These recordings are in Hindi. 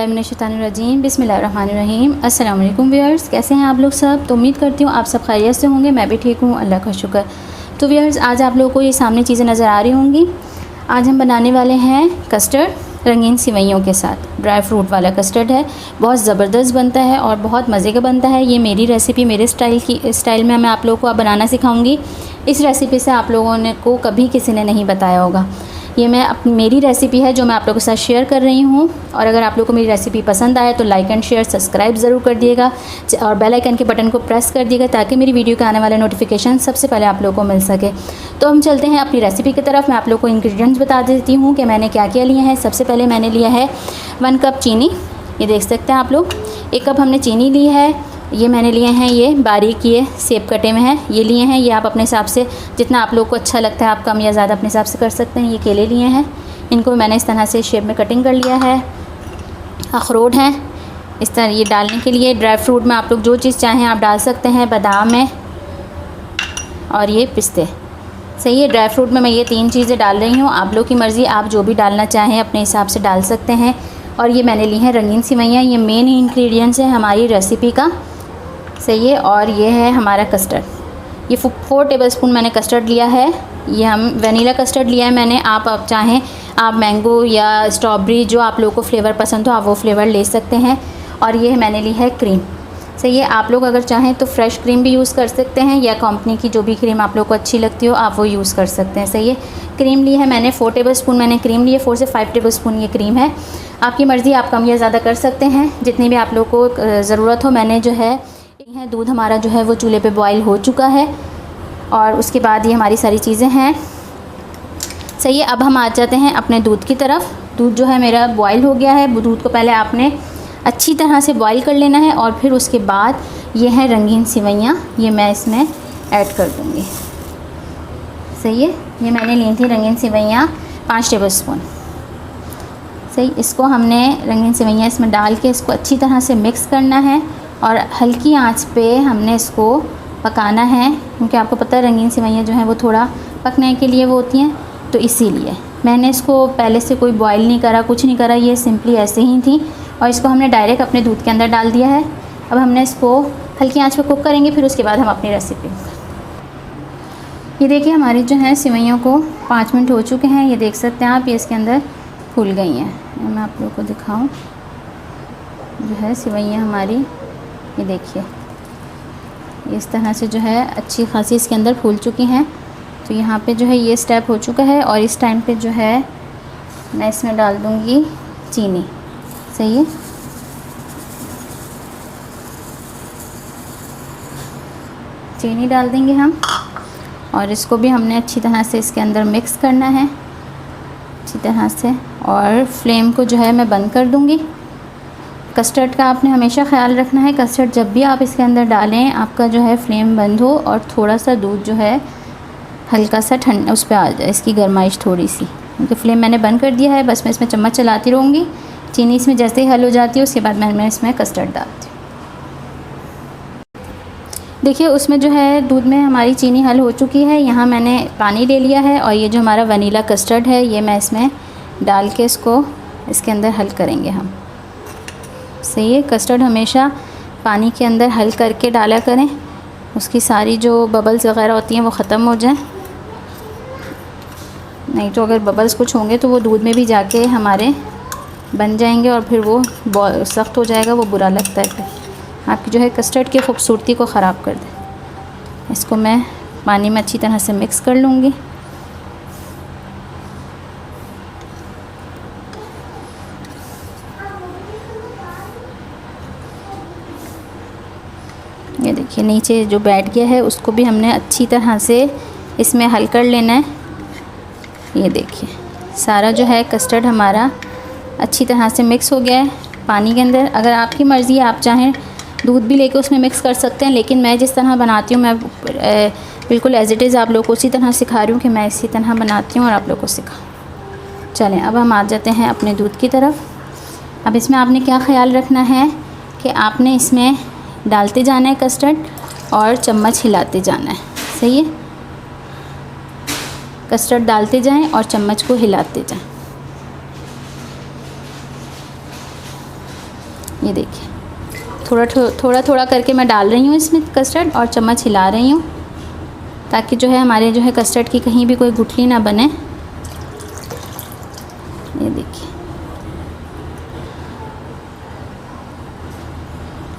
औज़ुबिल्लाहिमिनश्शैतानिर्रजीम बिस्मिल्लाहिर्रहमानिर्रहीम। अस्सलाम वालेकुम व्यूअर्स, कैसे हैं आप लोग सब। तो उम्मीद करती हूँ आप सब खैरियत से होंगे। मैं भी ठीक हूँ, अल्लाह का शुक्र। तो व्यूअर्स, आज आप लोगों को ये सामने चीज़ें नज़र आ रही होंगी। आज हम बनाने वाले हैं कस्टर्ड रंगीन सिवैयों के साथ। ड्राई फ्रूट वाला कस्टर्ड है, बहुत ज़बरदस्त बनता है और बहुत मज़े का बनता है। ये मेरी रेसिपी, मेरे स्टाइल में मैं आप लोगों को अब बनाना सिखाऊंगी। इस रेसिपी से आप लोगों ने को कभी किसी ने नहीं बताया होगा। ये मेरी रेसिपी है जो मैं आप लोगों के साथ शेयर कर रही हूँ। और अगर आप लोगों को मेरी रेसिपी पसंद आए तो लाइक एंड शेयर, सब्सक्राइब ज़रूर कर दिएगा और बेल आइकन के बटन को प्रेस कर दिएगा ताकि मेरी वीडियो के आने वाले नोटिफिकेशन सबसे पहले आप लोगों को मिल सके। तो हम चलते हैं अपनी रेसिपी की तरफ। मैं आप लोगों को इंग्रेडिएंट्स बता देती हूँ कि मैंने क्या क्या लिए हैं। सबसे पहले मैंने लिया है 1 कप चीनी, ये देख सकते हैं आप लोग। 1 कप हमने चीनी ली है। ये मैंने लिए हैं, ये बारीक ये सेब कटे में हैं, ये लिए हैं। ये आप अपने हिसाब से जितना आप लोग को अच्छा लगता है आप कम या ज़्यादा अपने हिसाब से कर सकते हैं। ये केले लिए हैं, इनको मैंने इस तरह से शेप में कटिंग कर लिया है। अखरोट हैं इस तरह, ये डालने के लिए। ड्राई फ्रूट में आप लोग जो चीज़ चाहें आप डाल सकते हैं, बादाम है और ये पिस्ते। सही है, ड्राई फ्रूट में मैं ये 3 चीज़ें डाल रही हूँ। आप लोग की मर्ज़ी, आप जो भी डालना चाहें अपने हिसाब से डाल सकते हैं। और ये मैंने ली हैं रंगीन सिवैयाँ, ये मेन इंग्रेडिएंट्स है हमारी रेसिपी का। सही है, और ये है हमारा कस्टर्ड। ये 4 टेबलस्पून मैंने कस्टर्ड लिया है। ये हम वनीला कस्टर्ड लिया है मैंने। आप चाहें आप मैंगो या स्ट्रॉबेरी, जो आप लोगों को फ्लेवर पसंद हो आप वो फ्लेवर ले सकते हैं। और ये मैंने ली है क्रीम। सही है, आप लोग अगर चाहें तो फ्रेश क्रीम भी यूज़ कर सकते हैं या कंपनी की जो भी क्रीम आप लोग को अच्छी लगती हो आप वो यूज़ कर सकते हैं। सही है, क्रीम ली है मैंने 4 टेबलस्पून मैंने क्रीम ली है। 4 से 5 टेबलस्पून ये क्रीम है। आपकी मर्ज़ी, आप कम या ज़्यादा कर सकते हैं जितनी भी आप लोग को ज़रूरत हो। मैंने जो है दूध हमारा जो है वो चूल्हे पे बॉईल हो चुका है और उसके बाद ये हमारी सारी चीज़ें हैं। सही है, अब हम आ जाते हैं अपने दूध की तरफ। दूध जो है मेरा बॉईल हो गया है। दूध को पहले आपने अच्छी तरह से बॉईल कर लेना है और फिर उसके बाद ये है रंगीन सिवैयाँ, ये मैं इसमें ऐड कर दूँगी। सही है, ये मैंने ली थी रंगीन सिवैयाँ 5 टेबलस्पून। सही, इसको हमने रंगीन सिवैयाँ इसमें डाल के इसको अच्छी तरह से मिक्स करना है और हल्की आंच पे हमने इसको पकाना है, क्योंकि आपको पता है रंगीन सिवैयाँ जो हैं वो थोड़ा पकने के लिए वो होती हैं। तो इसीलिए मैंने इसको पहले से कोई बॉईल नहीं करा, कुछ नहीं करा, ये सिंपली ऐसे ही थी। और इसको हमने डायरेक्ट अपने दूध के अंदर डाल दिया है। अब हमने इसको हल्की आंच पे कुक करेंगे, फिर उसके बाद हम अपनी रेसिपी। ये देखिए हमारी जो है सिवैयों को 5 मिनट हो चुके हैं। ये देख सकते हैं आप, ये इसके अंदर फूल गई हैं। मैं आप लोगों को दिखाऊँ, जो है सिवैयाँ हमारी, ये देखिए इस तरह से जो है अच्छी खासी इसके अंदर फूल चुकी हैं। तो यहाँ पे जो है ये स्टेप हो चुका है और इस टाइम पे जो है मैं इसमें डाल दूँगी चीनी। सही है, चीनी डाल देंगे हम और इसको भी हमने अच्छी तरह से इसके अंदर मिक्स करना है अच्छी तरह से। और फ्लेम को जो है मैं बंद कर दूँगी। कस्टर्ड का आपने हमेशा ख्याल रखना है, कस्टर्ड जब भी आप इसके अंदर डालें आपका जो है फ्लेम बंद हो और थोड़ा सा दूध जो है हल्का सा ठंडा उस पर आ जाए, इसकी गर्माइश थोड़ी सी। क्योंकि फ्लेम मैंने बंद कर दिया है, बस मैं इसमें चम्मच चलाती रहूँगी। चीनी इसमें जैसे ही हल हो जाती है उसके बाद मैं इसमें कस्टर्ड डालती हूँ। देखिए उसमें जो है दूध में हमारी चीनी हल हो चुकी है। यहाँ मैंने पानी ले लिया है और ये जो हमारा वनीला कस्टर्ड है ये मैं इसमें डाल के इसको इसके अंदर हल करेंगे हम। सही है, कस्टर्ड हमेशा पानी के अंदर हल करके डाला करें, उसकी सारी जो बबल्स वग़ैरह होती हैं वो ख़त्म हो जाएं। नहीं तो अगर बबल्स कुछ होंगे तो वो दूध में भी जाके हमारे बन जाएंगे और फिर वो सख्त हो जाएगा, वो बुरा लगता है, फिर आपकी जो है कस्टर्ड की खूबसूरती को ख़राब कर दे। इसको मैं पानी में अच्छी तरह से मिक्स कर लूँगी। ये देखिए नीचे जो बैठ गया है उसको भी हमने अच्छी तरह से इसमें हल कर लेना है। ये देखिए सारा जो है कस्टर्ड हमारा अच्छी तरह से मिक्स हो गया है पानी के अंदर। अगर आपकी मर्ज़ी है आप चाहें दूध भी लेके उसमें मिक्स कर सकते हैं, लेकिन मैं जिस तरह बनाती हूँ मैं बिल्कुल एज़ इट इज़ आप लोग को उसी तरह सिखा रही हूँ कि मैं इसी तरह बनाती हूँ और आप लोग को सिखाऊँ। चलें अब हम आ जाते हैं अपने दूध की तरफ। अब इसमें आपने क्या ख़्याल रखना है कि आपने इसमें डालते जाना है कस्टर्ड और चम्मच हिलाते जाना है। सही है, कस्टर्ड डालते जाएं और चम्मच को हिलाते जाएं। ये देखिए थोड़ा थोड़ा करके मैं डाल रही हूँ इसमें कस्टर्ड और चम्मच हिला रही हूँ ताकि जो है हमारे जो है कस्टर्ड की कहीं भी कोई गुठली ना बने। ये देखिए,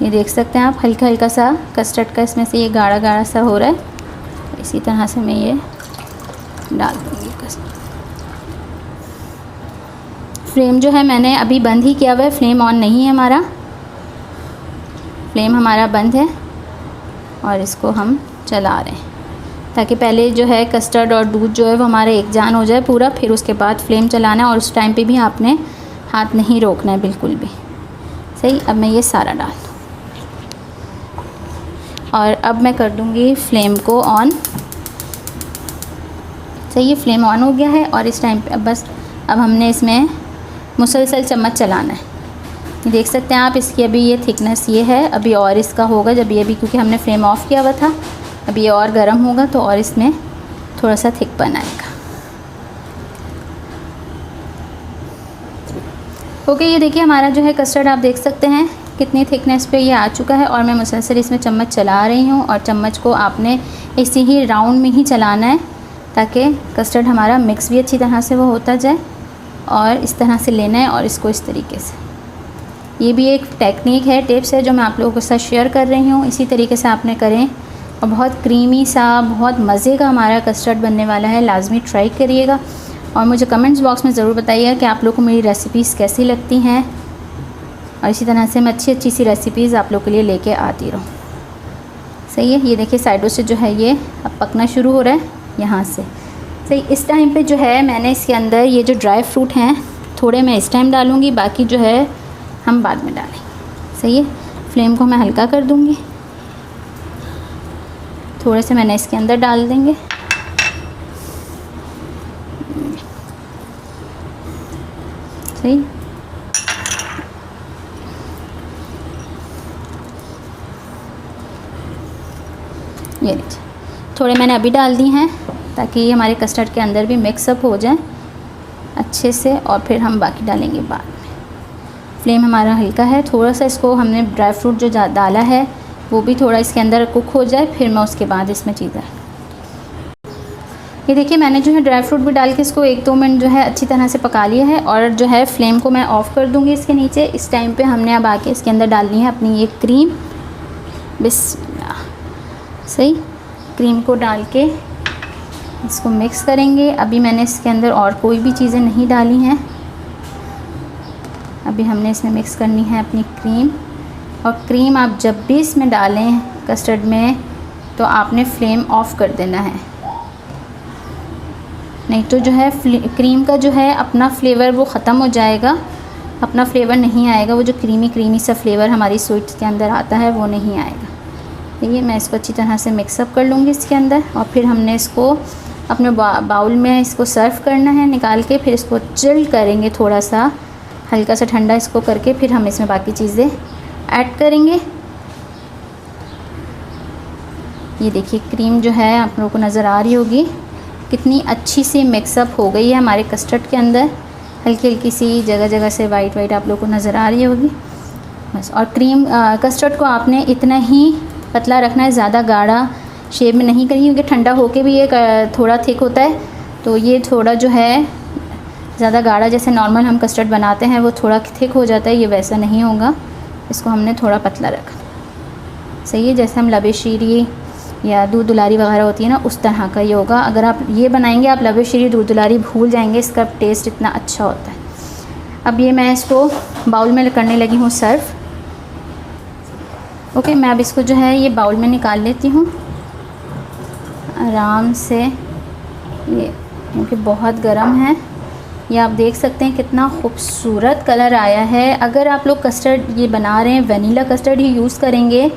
ये देख सकते हैं आप, हल्का हल्का सा कस्टर्ड का इसमें से ये गाढ़ा गाढ़ा सा हो रहा है। इसी तरह से मैं ये डाल दूँगी कस्टर्ड। फ्लेम जो है मैंने अभी बंद ही किया हुआ है, फ्लेम ऑन नहीं है हमारा, फ्लेम हमारा बंद है और इसको हम चला रहे हैं ताकि पहले जो है कस्टर्ड और दूध जो है वो हमारा एक जान हो जाए पूरा, फिर उसके बाद फ्लेम चलाना है और उस टाइम पे भी आपने हाथ नहीं रोकना है बिल्कुल भी। सही, अब मैं ये सारा डाल दूँ और अब मैं कर दूँगी फ्लेम को ऑन। सही, ये फ्लेम ऑन हो गया है और इस टाइम पे अब हमने इसमें मुसलसल चम्मच चलाना है। ये देख सकते हैं आप, इसकी अभी ये थिकनेस ये है, अभी और इसका होगा जब ये भी, क्योंकि हमने फ्लेम ऑफ़ किया हुआ था, अब ये और गर्म होगा तो और इसमें थोड़ा सा थिकपन आएगा। ओके, ये देखिए हमारा जो है कस्टर्ड आप देख सकते हैं कितनी थिकनेस पे ये आ चुका है और मैं मुसलसल इसमें चम्मच चला रही हूँ और चम्मच को आपने इसी ही राउंड में ही चलाना है ताकि कस्टर्ड हमारा मिक्स भी अच्छी तरह से वो होता जाए। और इस तरह से लेना है और इसको इस तरीके से, ये भी एक टेक्निक है, टिप्स है जो मैं आप लोगों के साथ शेयर कर रही हूँ। इसी तरीके से आपने करें और बहुत क्रीमी सा, बहुत मज़े का हमारा कस्टर्ड बनने वाला है। लाजमी ट्राई करिएगा और मुझे कमेंट्स बॉक्स में ज़रूर बताइएगा कि आप लोगों को मेरी रेसिपीज़ कैसी लगती हैं और इसी तरह से मैं अच्छी सी रेसिपीज़ आप लोग के लिए लेके आती रहूँ। सही है, ये देखिए साइडों से जो है ये अब पकना शुरू हो रहा है यहाँ से। सही, इस टाइम पे जो है मैंने इसके अंदर ये जो ड्राई फ्रूट हैं थोड़े मैं इस टाइम डालूँगी, बाकी जो है हम बाद में डालेंगे। सही है, फ्लेम को मैं हल्का कर दूँगी, थोड़े से मैंने इसके अंदर डाल देंगे। सही, ये लीजिए, थोड़े मैंने अभी डाल दी हैं ताकि ये हमारे कस्टर्ड के अंदर भी मिक्सअप हो जाए अच्छे से और फिर हम बाकी डालेंगे बाद में। फ्लेम हमारा हल्का है, थोड़ा सा इसको हमने ड्राई फ्रूट जो डाला है वो भी थोड़ा इसके अंदर कुक हो जाए, फिर मैं उसके बाद इसमें चीज़ें। ये देखिए मैंने जो है ड्राई फ्रूट भी डाल के इसको 1-2 मिनट जो है अच्छी तरह से पका लिया है और जो है फ्लेम को मैं ऑफ़ कर दूँगी इसके नीचे। इस टाइम पे हमने अब आके इसके अंदर डालनी है अपनी ये क्रीम। बिस्मिल्लाह। सही, क्रीम को डाल के इसको मिक्स करेंगे। अभी मैंने इसके अंदर और कोई भी चीज़ें नहीं डाली हैं, अभी हमने इसमें मिक्स करनी है अपनी क्रीम। और क्रीम आप जब भी इसमें डालें कस्टर्ड में तो आपने फ्लेम ऑफ़ कर देना है, नहीं तो जो है क्रीम का जो है अपना फ्लेवर वो ख़त्म हो जाएगा, अपना फ्लेवर नहीं आएगा, वो जो क्रीमी सा फ्लेवर हमारी स्वीट्स के अंदर आता है वो नहीं आएगा। देखिए मैं इसको अच्छी तरह से मिक्सअप कर लूँगी इसके अंदर और फिर हमने इसको अपने बाउल में इसको सर्व करना है निकाल के। फिर इसको चिल करेंगे, थोड़ा सा हल्का सा ठंडा इसको करके फिर हम इसमें बाकी चीज़ें ऐड करेंगे। ये देखिए क्रीम जो है आप लोगों को नज़र आ रही होगी कितनी अच्छी सी मिक्सअप हो गई है हमारे कस्टर्ड के अंदर, हल्की सी जगह से वाइट आप लोगों को नज़र आ रही होगी बस। और क्रीम कस्टर्ड को आपने इतना ही पतला रखना है, ज़्यादा गाढ़ा शेप में नहीं करेंगे क्योंकि ठंडा होके भी ये थोड़ा थिक होता है, तो ये थोड़ा जो है ज़्यादा गाढ़ा जैसे नॉर्मल हम कस्टर्ड बनाते हैं वो थोड़ा थिक हो जाता है, ये वैसा नहीं होगा, इसको हमने थोड़ा पतला रखा। सही है, जैसे हम लबे शीरी या दूध दुलारी वगैरह होती है ना उस तरह का ये होगा। अगर आप ये बनाएंगे आप लबे शीरी दूध दुलारी भूल जाएंगे, इसका टेस्ट इतना अच्छा होता है। अब ये मैं इसको बाउल में करने लगी हूँ सर्व। ओके, मैं अब इसको जो है ये बाउल में निकाल लेती हूँ आराम से, ये क्योंकि बहुत गर्म है। ये आप देख सकते हैं कितना खूबसूरत कलर आया है। अगर आप लोग कस्टर्ड ये बना रहे हैं वनीला कस्टर्ड ही यूज़ करेंगे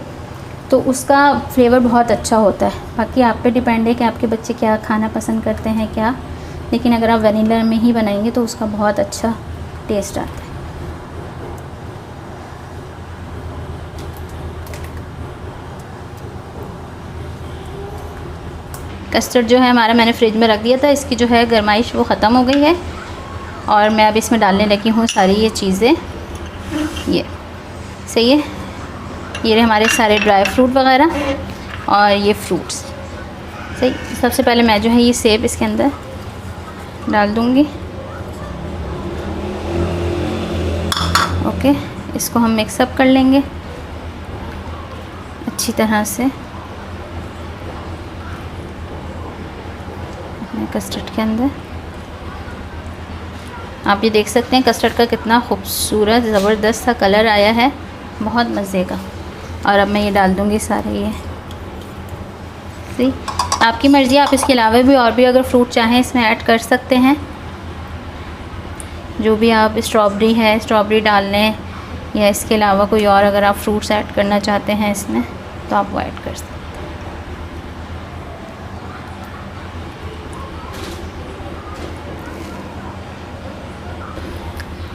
तो उसका फ्लेवर बहुत अच्छा होता है। बाकी आप पे डिपेंड है कि आपके बच्चे क्या खाना पसंद करते हैं क्या, लेकिन अगर आप वनीला में ही बनाएंगे तो उसका बहुत अच्छा टेस्ट आता है। कस्टर्ड जो है हमारा मैंने फ्रिज में रख दिया था, इसकी जो है गरमाइश वो ख़त्म हो गई है और मैं अब इसमें डालने लगी हूँ सारी ये चीज़ें। ये सही है। ये रहे हमारे सारे ड्राई फ्रूट वगैरह और ये फ्रूट्स। सही, सबसे पहले मैं जो है ये सेब इसके अंदर डाल दूँगी। ओके, इसको हम मिक्सअप कर लेंगे अच्छी तरह से अपने कस्टर्ड के अंदर। आप ये देख सकते हैं कस्टर्ड का कितना खूबसूरत ज़बरदस्त सा कलर आया है, बहुत मज़े का। और अब मैं ये डाल दूँगी सारे ये। सही, आपकी मर्ज़ी, आप इसके अलावा भी और भी अगर फ्रूट चाहें इसमें ऐड कर सकते हैं। जो भी आप, स्ट्रॉबेरी है, स्ट्रॉबेरी डाल लें, या इसके अलावा कोई और अगर आप फ्रूट्स ऐड करना चाहते हैं इसमें तो आप वो ऐड कर सकते हैं।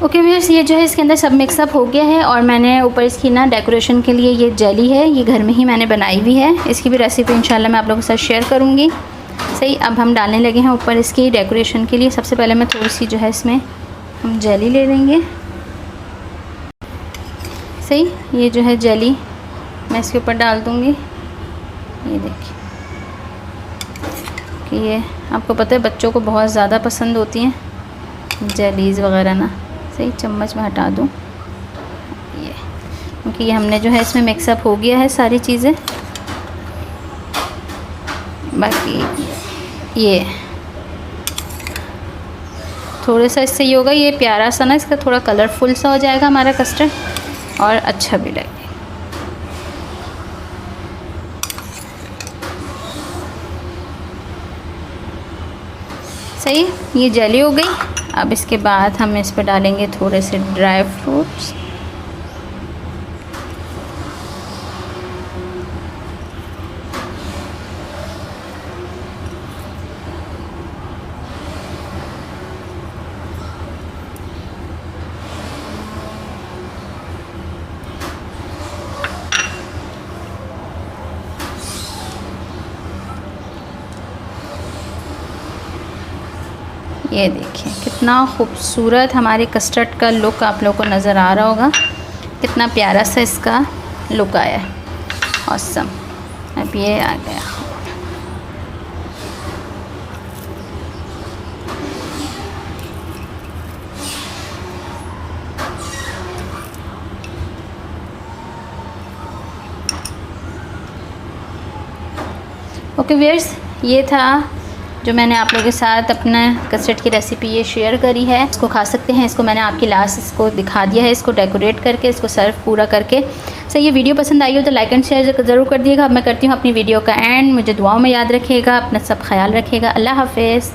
ओके व्यूअर्स, ये जो है इसके अंदर सब मिक्सअप हो गया है। और मैंने ऊपर इसकी ना डेकोरेशन के लिए ये जेली है, ये घर में ही मैंने बनाई हुई है। इसकी भी रेसिपी इंशाल्लाह मैं आप लोगों के साथ शेयर करूँगी। सही, अब हम डालने लगे हैं ऊपर इसकी डेकोरेशन के लिए। सबसे पहले मैं थोड़ी सी जो है इसमें हम जेली ले लेंगे। सही, ये जो है जेली मैं इसके ऊपर डाल दूँगी। ये देखिए कि ये आपको पता है बच्चों को बहुत ज़्यादा पसंद होती हैं जेलीज़ वगैरह ना। सही, चम्मच में हटा दूँ ये, क्योंकि ये हमने जो है इसमें मिक्सअप हो गया है सारी चीज़ें। बाकी ये थोड़ा सा इससे ये होगा, ये प्यारा सा ना इसका थोड़ा कलरफुल सा हो जाएगा हमारा कस्टर्ड और अच्छा भी लगेगा। सही, ये जेली हो गई। अब इसके बाद हम इस पर डालेंगे थोड़े से ड्राई फ्रूट्स। ये देखिए कितना खूबसूरत हमारे कस्टर्ड का लुक आप लोगों को नज़र आ रहा होगा, कितना प्यारा सा इसका लुक आया है। ऑसम। अब ये आ गया। ओके व्यूअर्स, ये था जो मैंने आप लोगों के साथ अपना कस्टर्ड की रेसिपी ये शेयर करी है। इसको खा सकते हैं। इसको मैंने आपकी लास्ट इसको दिखा दिया है, इसको डेकोरेट करके, इसको सर्व पूरा करके। सही, ये वीडियो पसंद आई हो तो लाइक एंड शेयर ज़रूर कर दिएगा। अब मैं करती हूँ अपनी वीडियो का एंड। मुझे दुआओं में याद रखिएगा, अपना सब ख्याल रखिएगा। अल्लाह हाफ़िज़।